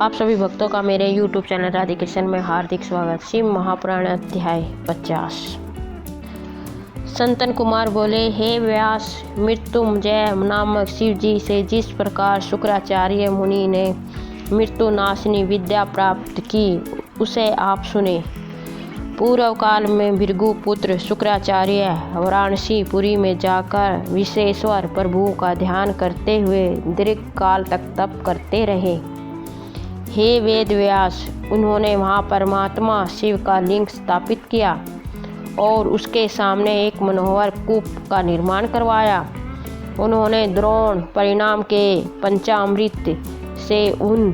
आप सभी भक्तों का मेरे YouTube चैनल राधे कृष्ण में हार्दिक स्वागत। शिव महापुराण अध्याय 50। संतन कुमार बोले, हे व्यास, मृत्युंजय नामक शिव जी से जिस प्रकार शुक्राचार्य मुनि ने मृत्यु नाशिनी विद्या प्राप्त की उसे आप सुने। पूर्व काल में भृगु पुत्र शुक्राचार्य वाराणसी पुरी में जाकर विश्वेश्वर प्रभु का ध्यान करते हुए दीर्घ काल तक तप करते रहे। हे वेद व्यास, उन्होंने वहाँ परमात्मा शिव का लिंग स्थापित किया और उसके सामने एक मनोहर कूप का निर्माण करवाया। उन्होंने द्रोण परिणाम के पंचामृत से उन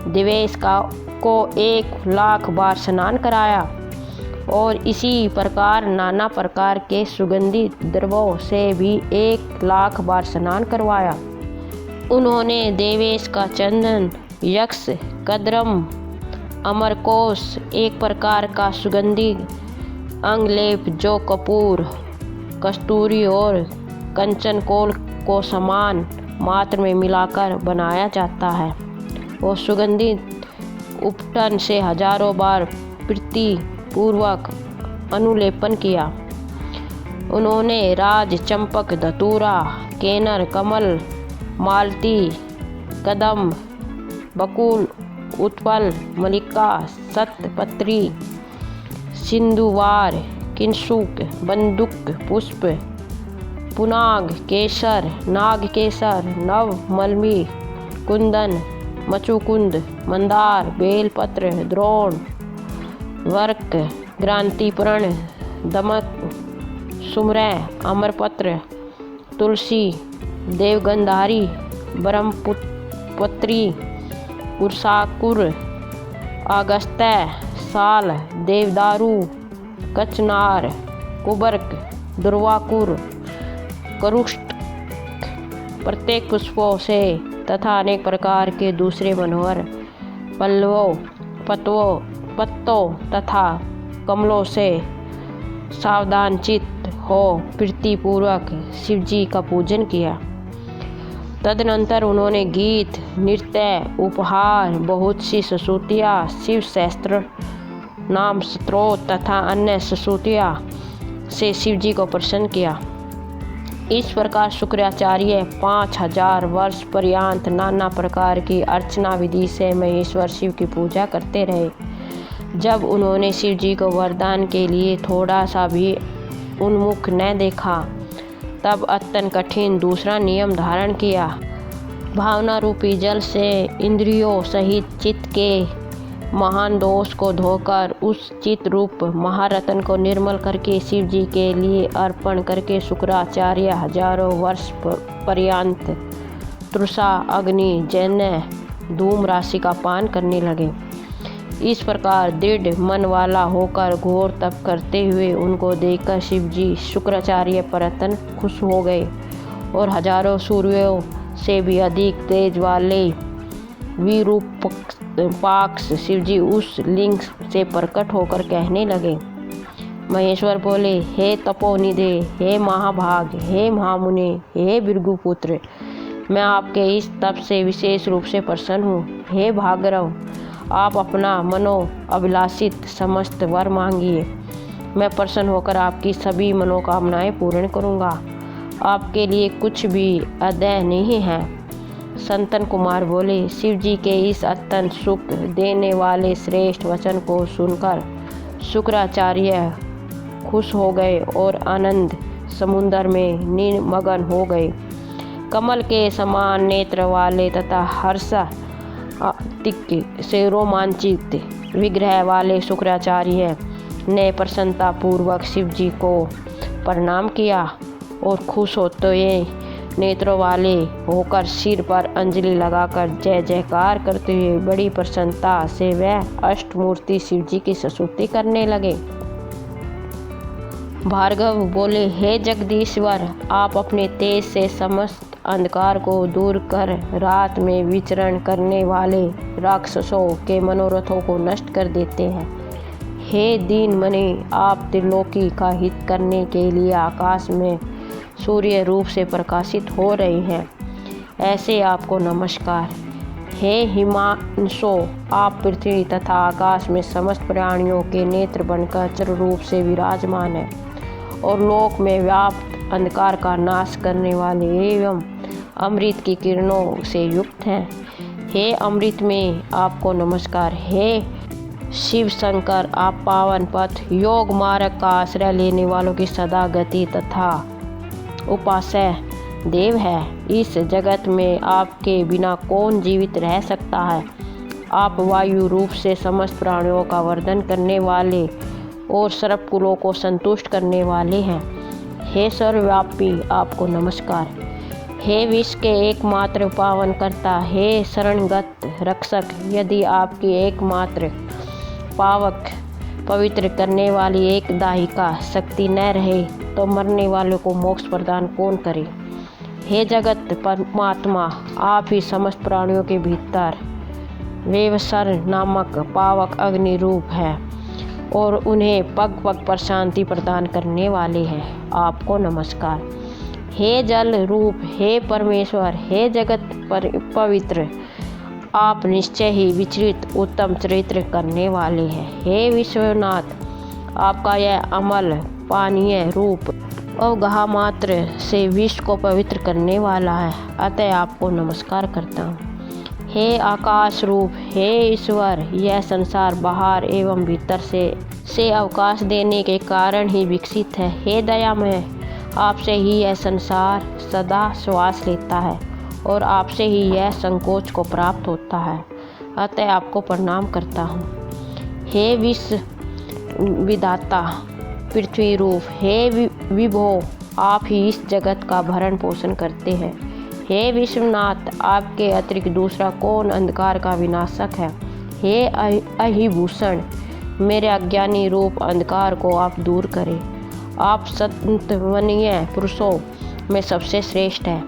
दिवेश को 1,00,000 बार स्नान कराया और इसी प्रकार नाना प्रकार के सुगंधित द्रव्यों से भी 1,00,000 बार स्नान करवाया। उन्होंने देवेश का चंदन, यक्ष, कद्रम, अमरकोश, एक प्रकार का सुगंधित अंगलेप जो कपूर, कस्तूरी और कंचनकोल को समान मात्रा में मिलाकर बनाया जाता है, वो सुगंधित उपटन से हजारों बार प्रीति पूर्वक अनुलेपन किया। उन्होंने राज, चंपक, धतूरा, केनर, कमल, मालती, कदम, बकुल, उत्पल, मल्लिका, शतपत्री, सिंधुवार, किंशुक, बंदुक पुष्प, पुनाग, केसर, नाग केसर, नव मलमी, कुंदन, मचुकुंद, मंदार, बेलपत्र, द्रोण, वर्क, ग्रांतिपूर्ण, दमक, सुमरय, अमरपत्र, तुलसी, देवगंधारी, ब्रह्मपत्री, पुरसाकुर, अगस्त्य, साल, देवदारू, कचनार, कुबर्क, दुर्वाकुर, करुष्ट, प्रत्येक पुष्पों से तथा अनेक प्रकार के दूसरे मनोहर पत्तों तथा कमलों से सावधान चित्त हो प्रीतिपूर्वक शिवजी का पूजन किया। तदनंतर उन्होंने गीत, नृत्य, उपहार, बहुत सी स्तुतियाँ, शिव सहस्त्र नाम स्तोत्र तथा अन्य स्तुतियाँ से शिवजी को प्रसन्न किया। इस प्रकार शुक्राचार्य 5,000 वर्ष पर्यंत नाना प्रकार की अर्चना विधि से महेश्वर शिव की पूजा करते रहे। जब उन्होंने शिव जी को वरदान के लिए थोड़ा सा भी उन्मुख न देखा, तब अत्यंत कठिन दूसरा नियम धारण किया। भावना रूपी जल से इंद्रियों सहित चित्त के महान दोष को धोकर उस चित्त रूप महारत्न को निर्मल करके शिव जी के लिए अर्पण करके शुक्राचार्य हजारों वर्ष पर्यंत तृषा, अग्नि जन्य धूम राशि का पान करने लगे। इस प्रकार दृढ़ मन वाला होकर घोर तप करते हुए उनको देखकर शिव जी शुक्राचार्य परतन खुश हो गए और हजारों सूर्यों से भी अधिक तेज वाले विरूपाक्ष शिवजी उस लिंग से प्रकट होकर कहने लगे। महेश्वर बोले, हे तपोनिधे, हे महाभाग, हे महामुने, हे भृगुपुत्र, मैं आपके इस तप से विशेष रूप से प्रसन्न हूँ। हे भार्गव, आप अपना मनो अभिलाषित समस्त वर मांगिए, मैं प्रसन्न होकर आपकी सभी मनोकामनाएं पूर्ण करूँगा। आपके लिए कुछ भी अदेय नहीं है। संतन कुमार बोले, शिव जी के इस अत्यंत सुख देने वाले श्रेष्ठ वचन को सुनकर शुक्राचार्य खुश हो गए और आनंद समुद्र में निमग्न हो गए। कमल के समान नेत्र वाले तथा हर्ष से रोमांचित विग्रह वाले शुक्राचार्य ने प्रसन्नता पूर्वक शिव जी को प्रणाम किया और खुश होते नेत्रों वाले होकर सिर पर अंजलि लगाकर जय जयकार करते हुए बड़ी प्रसन्नता से वह अष्टमूर्ति शिव जी की स्तुति करने लगे। भार्गव बोले, हे जगदीश्वर, आप अपने तेज से समस्त अंधकार को दूर कर रात में विचरण करने वाले राक्षसों के मनोरथों को नष्ट कर देते हैं। हे दीन मने, आप त्रिलोकी का हित करने के लिए आकाश में सूर्य रूप से प्रकाशित हो रहे हैं। ऐसे आपको नमस्कार। हे हिमांशो, आप पृथ्वी तथा आकाश में समस्त प्राणियों के नेत्र बनकर चर रूप से विराजमान हैं और लोक में व्याप्त अंधकार का नाश करने वाले एवं अमृत की किरणों से युक्त हैं। हे अमृत में आपको नमस्कार। हे शिव शंकर, आप पावन पथ योग मार्ग का आश्रय लेने वालों की सदा गति तथा उपास्य देव है। इस जगत में आपके बिना कौन जीवित रह सकता है। आप वायु रूप से समस्त प्राणियों का वर्धन करने वाले और सर्व कुलों को संतुष्ट करने वाले हैं। हे सर्वव्यापी, आपको नमस्कार। हे विश्व के एकमात्र पावन कर्ता, हे शरणगत रक्षक, यदि आपकी एकमात्र पावक पवित्र करने वाली एक दाहिका शक्ति न रहे तो मरने वालों को मोक्ष प्रदान कौन करे। हे जगत परमात्मा, आप ही समस्त प्राणियों के भीतर वेवसर नामक पावक अग्नि रूप है और उन्हें पग पग पर शांति प्रदान करने वाले हैं। आपको नमस्कार। हे जल रूप, हे परमेश्वर, हे जगत पवित्र, आप निश्चय ही विचरित उत्तम चरित्र करने वाले हैं। हे विश्वनाथ, आपका यह अमल पानीय रूप अवगाह मात्र से विश्व को पवित्र करने वाला है, अतः आपको नमस्कार करता हूँ। हे आकाश रूप, हे ईश्वर, यह संसार बाहर एवं भीतर से अवकाश देने के कारण ही विकसित है। हे दयामय, आपसे ही यह संसार सदा श्वास लेता है और आपसे ही यह संकोच को प्राप्त होता है, अतः आपको प्रणाम करता हूँ। हे विश्व विधाता पृथ्वी रूप, हे विभो, आप ही इस जगत का भरण पोषण करते हैं। हे विश्वनाथ, आपके अतिरिक्त दूसरा कौन अंधकार का विनाशक है। हे अहिभूषण, मेरे अज्ञानी रूप अंधकार को आप दूर करें। आप संतवनीय पुरुषों में सबसे श्रेष्ठ हैं।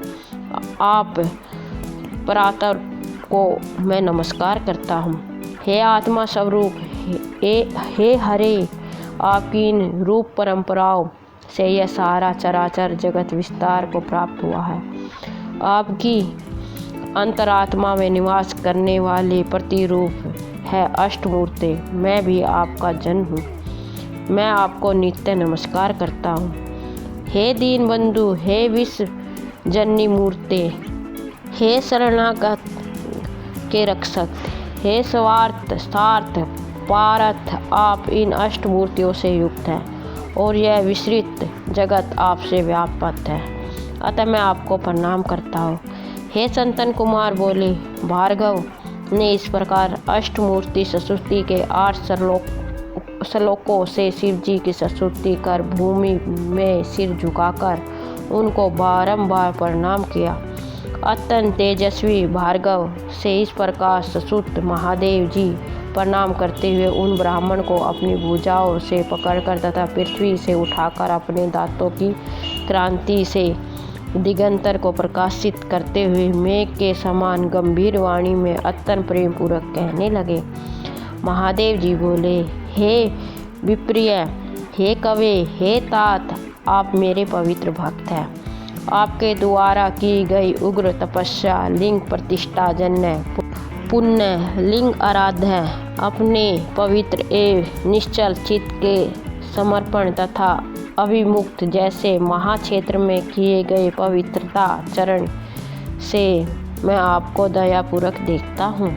आप परातर को मैं नमस्कार करता हूँ। हे आत्मा स्वरूप, हे हरे, आपकी इन रूप परंपराओं से यह सारा चराचर जगत विस्तार को प्राप्त हुआ है। आपकी अंतरात्मा में निवास करने वाले प्रतिरूप है अष्टमूर्ति। मैं भी आपका जन हूँ। मैं आपको नित्य नमस्कार करता हूँ। हे दीन बंधु, हे विश्व जननी मूर्ति, हे शरणागत के रक्षक, हे स्वार्थ सार्थ पारथ, आप इन अष्टमूर्तियों से युक्त हैं और यह विस्तृत जगत आपसे व्याप्त है, अतः मैं आपको प्रणाम करता हूँ। हे संतन कुमार बोले, भार्गव ने इस प्रकार अष्टमूर्ति सरस्वती के 8 श्लोकों से शिव जी की स्तुति कर भूमि में सिर झुकाकर उनको बारंबार प्रणाम किया। अत्यंत तेजस्वी भार्गव से इस प्रकार स्तुत महादेव जी प्रणाम करते हुए उन ब्राह्मण को अपनी भुजाओं से पकड़कर तथा पृथ्वी से उठाकर अपने दांतों की क्रांति से दिगंतर को प्रकाशित करते हुए मेघ के समान गंभीर वाणी में अत्यंत प्रेम पूर्वक कहने लगे। महादेव जी बोले, हे विप्रिय, हे कवे, हे तात, आप मेरे पवित्र भक्त हैं। आपके द्वारा की गई उग्र तपस्या लिंग प्रतिष्ठा जन्य पुण्य लिंग आराध्य है। अपने पवित्र एवं निश्चल चित्त के समर्पण तथा अभिमुक्त जैसे महाक्षेत्र में किए गए पवित्रता चरण से मैं आपको दयापूर्वक देखता हूँ।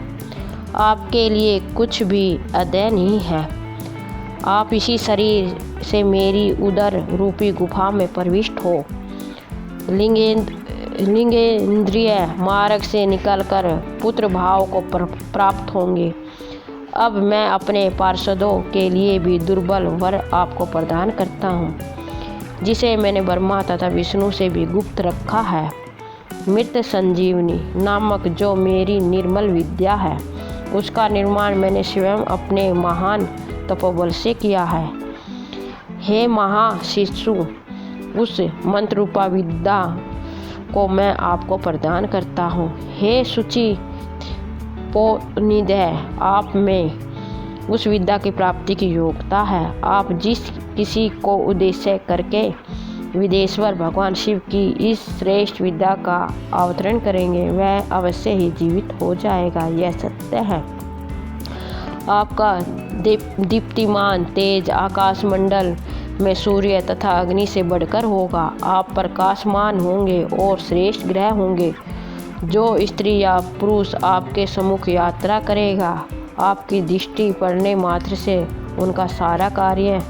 आपके लिए कुछ भी अध्यय नहीं है। आप इसी शरीर से मेरी उदर रूपी गुफा में प्रविष्ट हो लिंगेंद्रिय मार्ग से निकलकर पुत्र भाव को प्राप्त होंगे। अब मैं अपने पार्षदों के लिए भी दुर्बल वर आपको प्रदान करता हूँ, जिसे मैंने ब्रह्मा तथा विष्णु से भी गुप्त रखा है। मृत संजीवनी नामक जो मेरी निर्मल विद्या है, उसका निर्माण मैंने स्वयं अपने महान तपोबल से किया है। हे महाशिशु, उस मंत्र रूपा विद्या को मैं आपको प्रदान करता हूँ। हे शुचि पोनिदय, आप में उस विद्या की प्राप्ति की योग्यता है। आप जिस किसी को उद्देश्य करके विदेश्वर भगवान शिव की इस श्रेष्ठ विद्या का अवतरण करेंगे वह अवश्य ही जीवित हो जाएगा। यह सत्य है। आपका दीप्तिमान तेज आकाशमंडल में सूर्य तथा अग्नि से बढ़कर होगा। आप प्रकाशमान होंगे और श्रेष्ठ ग्रह होंगे। जो स्त्री या पुरुष आपके सम्मुख यात्रा करेगा, आपकी दृष्टि पड़ने मात्र से उनका सारा कार्य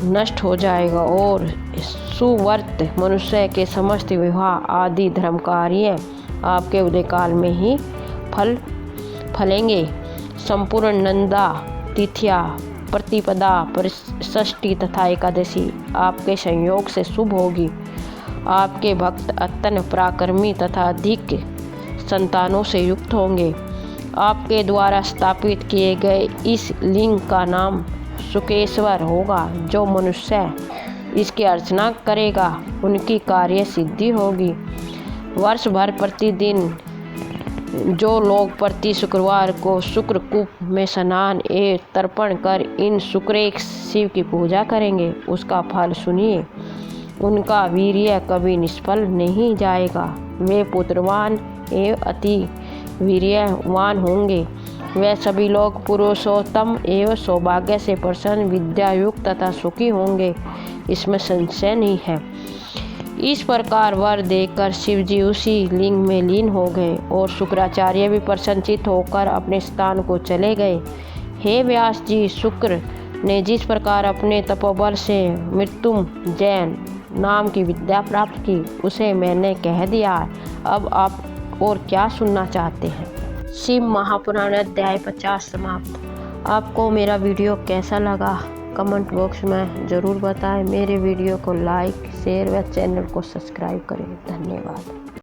नष्ट हो जाएगा और सुवर्त मनुष्य के समस्त विवाह आदि धर्म कार्य आपके उदय काल में ही फलेंगे। संपूर्ण नंदा तिथिया प्रतिपदा षष्ठी तथा एकादशी आपके संयोग से शुभ होगी। आपके भक्त अत्यंत पराक्रमी तथा अधिक संतानों से युक्त होंगे। आपके द्वारा स्थापित किए गए इस लिंग का नाम सुकेश्वर होगा। जो मनुष्य इसकी अर्चना करेगा उनकी कार्य सिद्धि होगी। वर्ष भर प्रतिदिन जो लोग प्रति शुक्रवार को शुक्र कूप में स्नान एवं तर्पण कर इन शुक्रेश शिव की पूजा करेंगे, उसका फल सुनिए। उनका वीर्य कभी निष्फल नहीं जाएगा। वे पुत्रवान एवं अति वीर्यवान होंगे। वे सभी लोग पुरुषोत्तम एवं सौभाग्य से प्रसन्न, विद्यायुक्त तथा सुखी होंगे, इसमें संशय नहीं है। इस प्रकार वर देकर शिवजी उसी लिंग में लीन हो गए और शुक्राचार्य भी प्रसन्नचित होकर अपने स्थान को चले गए। हे व्यास जी, शुक्र ने जिस प्रकार अपने तपोबल से मृत्युंजय नाम की विद्या प्राप्त की, उसे मैंने कह दिया। अब आप और क्या सुनना चाहते हैं? शिव महापुराण अध्याय 50 समाप्त। आपको मेरा वीडियो कैसा लगा कमेंट बॉक्स में ज़रूर बताएं। मेरे वीडियो को लाइक शेयर व चैनल को सब्सक्राइब करें। धन्यवाद।